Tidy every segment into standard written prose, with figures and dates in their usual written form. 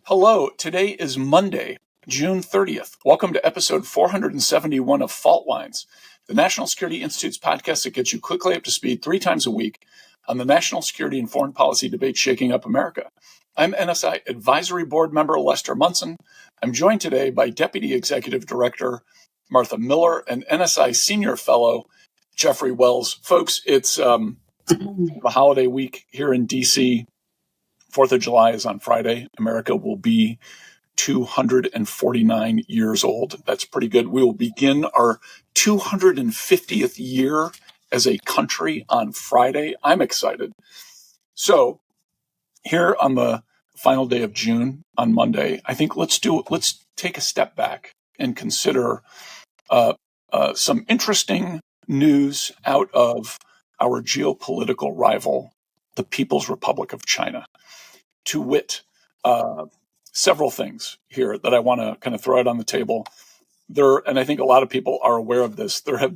Hello, today is Monday, June 30th. Welcome to episode 471 of Fault Lines, the National Security Institute's podcast that gets you quickly up to speed 3 times a week on the national security and foreign policy debate shaking up America. I'm NSI Advisory Board member Lester Munson. I'm joined today by Deputy Executive Director Martha Miller and NSI Senior Fellow Jeffrey Wells. Folks, it's a holiday week here in D.C. 4th of July is on Friday. America will be 249 years old. That's pretty good. We will begin our 250th year as a country on Friday. I'm excited. So here on the final day of June on Monday, I think let's take a step back and consider some interesting news out of our geopolitical rival, the People's Republic of China. To wit, several things here that I want to kind of throw out on the table. And I think a lot of people are aware of this. There has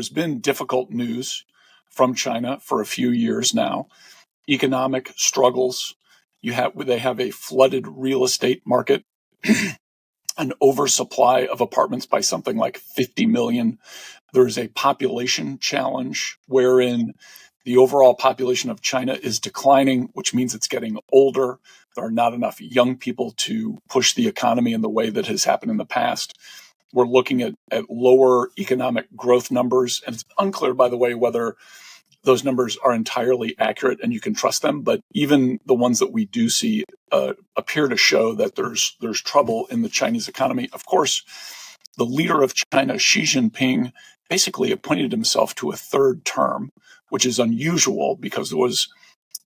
been difficult news from China for a few years now. Economic struggles. They have a flooded real estate market, an oversupply of apartments by something like 50 million. There is a population challenge wherein the overall population of China is declining, which means it's getting older. There are not enough young people to push the economy in the way that has happened in the past. We're looking at lower economic growth numbers. And it's unclear, by the way, whether those numbers are entirely accurate and you can trust them. But even the ones that we do see appear to show that there's trouble in the Chinese economy. Of course, the leader of China, Xi Jinping, basically appointed himself to a third term, which is unusual because there was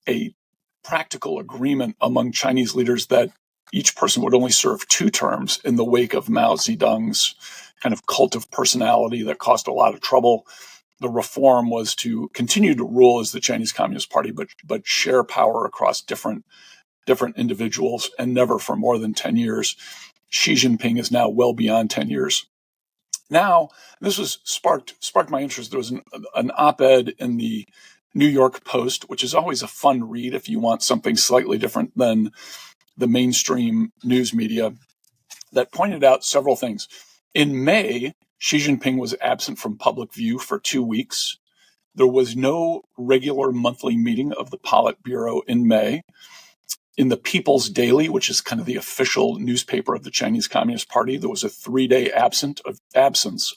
a practical agreement among Chinese leaders that each person would only serve 2 terms in the wake of Mao Zedong's kind of cult of personality that caused a lot of trouble. The reform was to continue to rule as the Chinese Communist Party, but share power across different individuals and never for more than 10 years. Xi Jinping is now well beyond 10 years. Now, this was sparked my interest. There was an op-ed in the New York Post, which is always a fun read if you want something slightly different than the mainstream news media, that pointed out several things. In May, Xi Jinping was absent from public view for 2 weeks. There was no regular monthly meeting of the Politburo in May. In the People's Daily, which is kind of the official newspaper of the Chinese Communist Party, there was a 3-day absence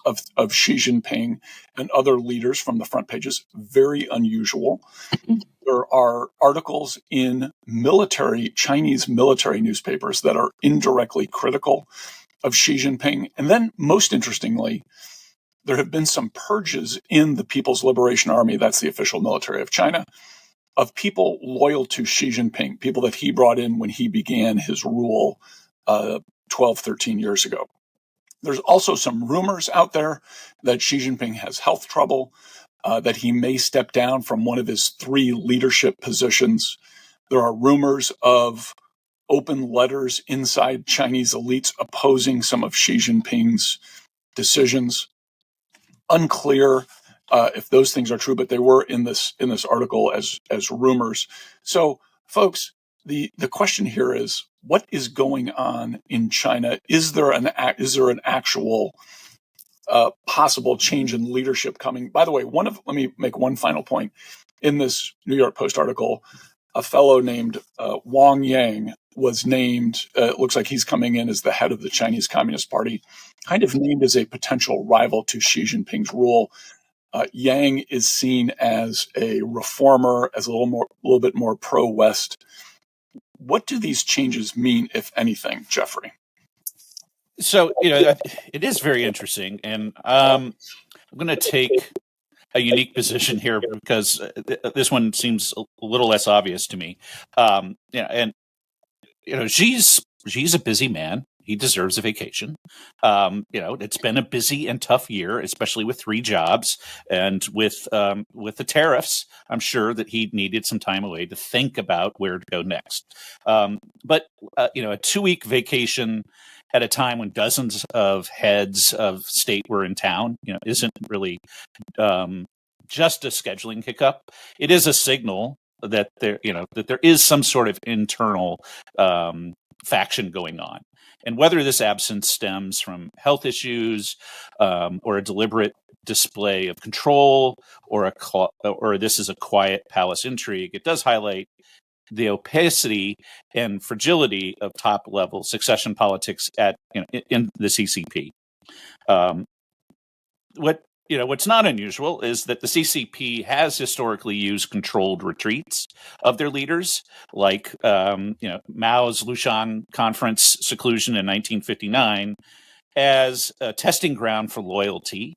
of Xi Jinping and other leaders from the front pages. Very unusual. There are articles in Chinese military newspapers that are indirectly critical of Xi Jinping. And then, most interestingly, there have been some purges in the People's Liberation Army, that's the official military of China, of people loyal to Xi Jinping, people that he brought in when he began his rule 12, 13 years ago. There's also some rumors out there that Xi Jinping has health trouble, that he may step down from one of his 3 leadership positions. There are rumors of open letters inside Chinese elites opposing some of Xi Jinping's decisions. Unclear if those things are true, but they were in this article as rumors. So, folks, the question here is, what is going on in China? Is there an actual possible change in leadership coming? By the way, let me make one final point. In this New York Post article, a fellow named Wang Yang was named. It looks like he's coming in as the head of the Chinese Communist Party, kind of named as a potential rival to Xi Jinping's rule. Yang is seen as a reformer, as a little bit more pro-West. What do these changes mean, if anything, Jeffrey? So, it is very interesting, and I'm going to take a unique position here because this one seems a little less obvious to me. Xi's a busy man. He deserves a vacation. It's been a busy and tough year, especially with 3 jobs and with the tariffs. I'm sure that he needed some time away to think about where to go next. But a 2-week vacation at a time when dozens of heads of state were in town, isn't really just a scheduling hiccup. It is a signal that there is some sort of internal faction going on. And whether this absence stems from health issues or a deliberate display of control or this is a quiet palace intrigue, it does highlight the opacity and fragility of top-level succession politics in the CCP. What's not unusual is that the CCP has historically used controlled retreats of their leaders, like Mao's Lushan Conference seclusion in 1959, as a testing ground for loyalty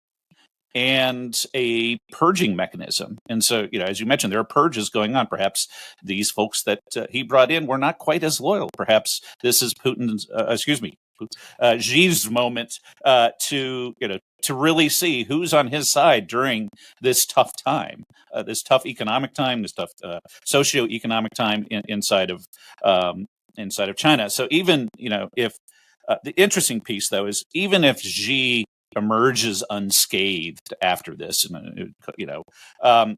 and a purging mechanism. And so, as you mentioned, there are purges going on. Perhaps these folks that he brought in were not quite as loyal. Perhaps this is Xi's moment to really see who's on his side during this tough time, this tough economic time, this tough socioeconomic time inside of China. So even if the interesting piece though is even if Xi emerges unscathed after this, the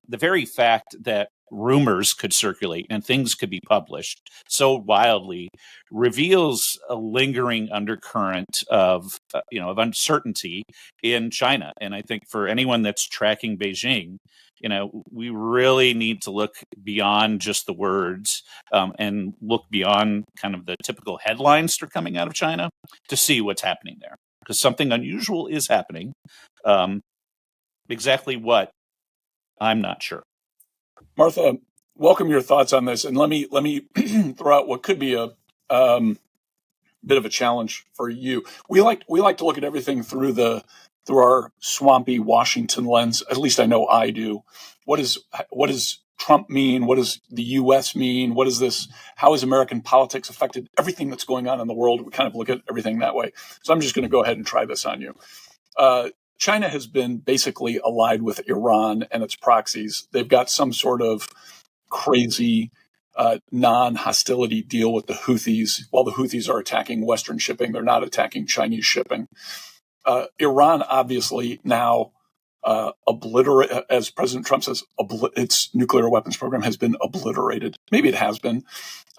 very fact that rumors could circulate and things could be published so wildly reveals a lingering undercurrent of uncertainty in China. And I think for anyone that's tracking Beijing, we really need to look beyond just the words and look beyond kind of the typical headlines that are coming out of China to see what's happening there. Because something unusual is happening. Exactly what, I'm not sure. Martha, welcome your thoughts on this, and let me throw out what could be a bit of a challenge for you. We like to look at everything through our swampy Washington lens. At least I know I do. What does Trump mean? What does the U.S. mean? What is this? How has American politics affected everything that's going on in the world? We kind of look at everything that way. So I'm just going to go ahead and try this on you. China has been basically allied with Iran and its proxies. They've got some sort of crazy non-hostility deal with the Houthis. While the Houthis are attacking Western shipping, they're not attacking Chinese shipping. Iran obviously now as President Trump says, its nuclear weapons program has been obliterated. Maybe it has been.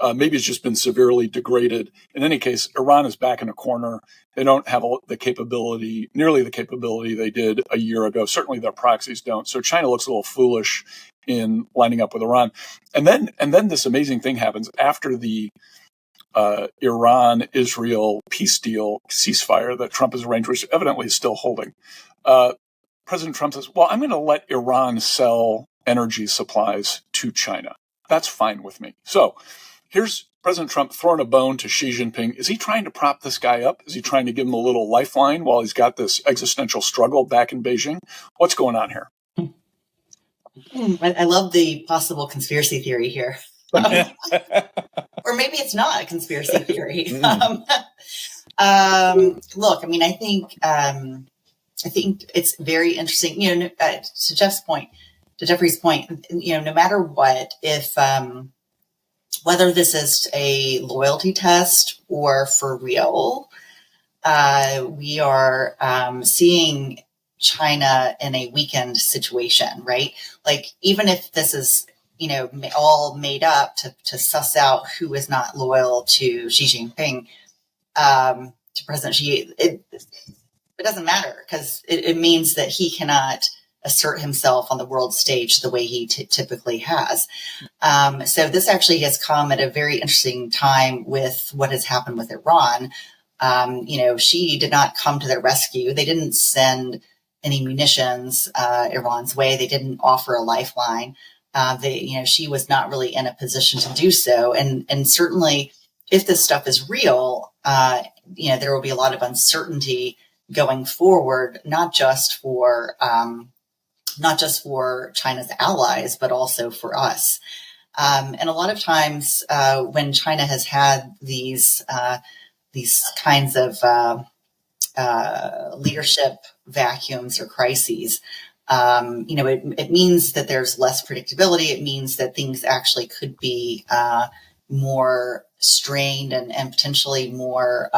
Maybe it's just been severely degraded. In any case, Iran is back in a corner. They don't have nearly the capability they did a year ago. Certainly their proxies don't. So China looks a little foolish in lining up with Iran. And then this amazing thing happens after the Iran-Israel peace deal ceasefire that Trump has arranged, which evidently is still holding. President Trump says, well, I'm going to let Iran sell energy supplies to China. That's fine with me. So here's President Trump throwing a bone to Xi Jinping. Is he trying to prop this guy up? Is he trying to give him a little lifeline while he's got this existential struggle back in Beijing? What's going on here? I love the possible conspiracy theory here. Or maybe it's not a conspiracy theory. Look, I mean, I think it's very interesting, to Jeffrey's point, no matter what, if, whether this is a loyalty test or for real, we are, seeing China in a weakened situation, right? Like, even if this is, all made up to suss out who is not loyal to Xi Jinping, to President Xi, it doesn't matter because it means that he cannot assert himself on the world stage the way he typically has. So this actually has come at a very interesting time with what has happened with Iran. Xi did not come to their rescue. They didn't send any munitions Iran's way. They didn't offer a lifeline. She was not really in a position to do so. And certainly if this stuff is real, there will be a lot of uncertainty going forward, not just for China's allies, but also for us. And a lot of times when China has had these kinds of leadership vacuums or crises, it means that there's less predictability. It means that things actually could be more strained and potentially more,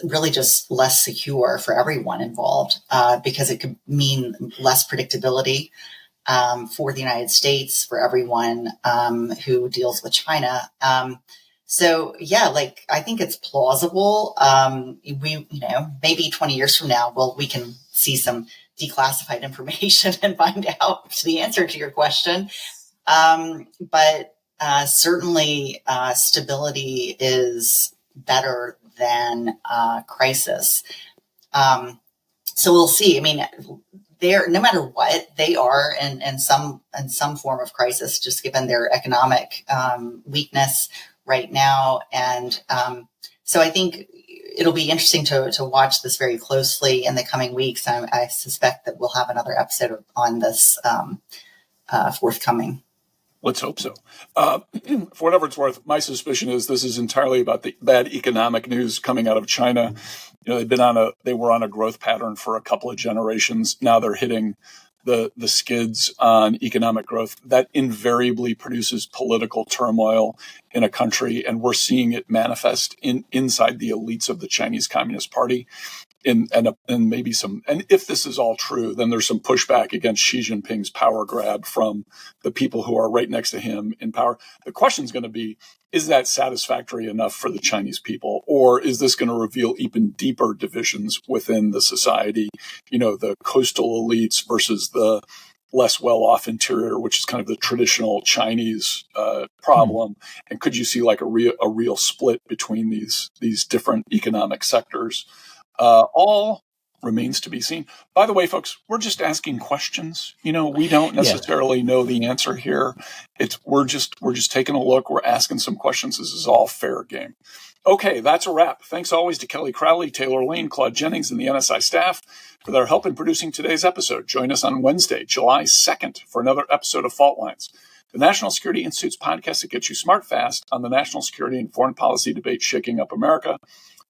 really just less secure for everyone involved, because it could mean less predictability. for the United States, for everyone who deals with China. So yeah, like I think it's plausible. Maybe 20 years from now, we can see some declassified information and find out the answer to your question. But certainly stability is better than crisis. So we'll see. I mean, no matter what, they are in some form of crisis, just given their economic weakness right now. And so I think it'll be interesting to watch this very closely in the coming weeks. I suspect that we'll have another episode on this forthcoming. Let's hope so. For whatever it's worth, my suspicion is this is entirely about the bad economic news coming out of China. They were on a growth pattern for a couple of generations. Now they're hitting the skids on economic growth. That invariably produces political turmoil in a country, and we're seeing it manifest inside the elites of the Chinese Communist Party. And maybe and if this is all true, then there's some pushback against Xi Jinping's power grab from the people who are right next to him in power. The question is going to be, is that satisfactory enough for the Chinese people? Or is this going to reveal even deeper divisions within the society? The coastal elites versus the less well-off interior, which is kind of the traditional Chinese problem. And could you see like a real split between these different economic sectors? All remains to be seen. By the way, folks, we're just asking questions. We don't necessarily know the answer here. We're just taking a look. We're asking some questions. This is all fair game. Okay, that's a wrap. Thanks always to Kelly Crowley, Taylor Lane, Claude Jennings, and the NSI staff for their help in producing today's episode. Join us on Wednesday, July 2nd, for another episode of Fault Lines, the National Security Institute's podcast that gets you smart fast on the national security and foreign policy debate shaking up America.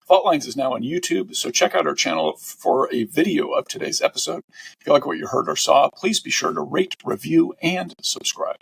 Fault Lines is now on YouTube, so check out our channel for a video of today's episode. If you like what you heard or saw, please be sure to rate, review, and subscribe.